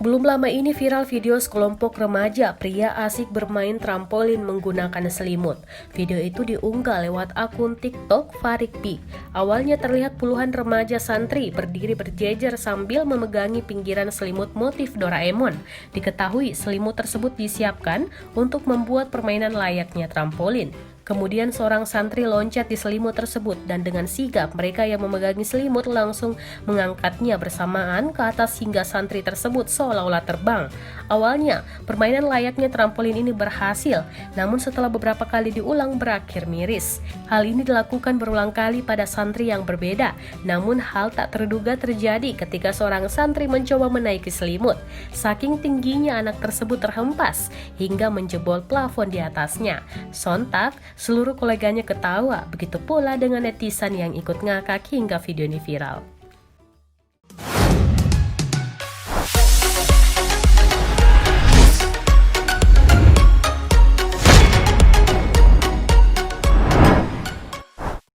Belum lama ini viral video sekelompok remaja pria asik bermain trampolin menggunakan selimut. Video itu diunggah lewat akun TikTok Farik P. Awalnya terlihat puluhan remaja santri berdiri berjejer sambil memegangi pinggiran selimut motif Doraemon. Diketahui selimut tersebut disiapkan untuk membuat permainan layaknya trampolin. Kemudian seorang santri loncat di selimut tersebut dan dengan sigap mereka yang memegangi selimut langsung mengangkatnya bersamaan ke atas hingga santri tersebut seolah-olah terbang. Awalnya, permainan layaknya trampolin ini berhasil, namun setelah beberapa kali diulang berakhir miris. Hal ini dilakukan berulang kali pada santri yang berbeda, namun hal tak terduga terjadi ketika seorang santri mencoba menaiki selimut. Saking tingginya anak tersebut terhempas hingga menjebol plafon di atasnya. Sontak, seluruh koleganya ketawa, begitu pula dengan netizen yang ikut ngakak hingga video ini viral.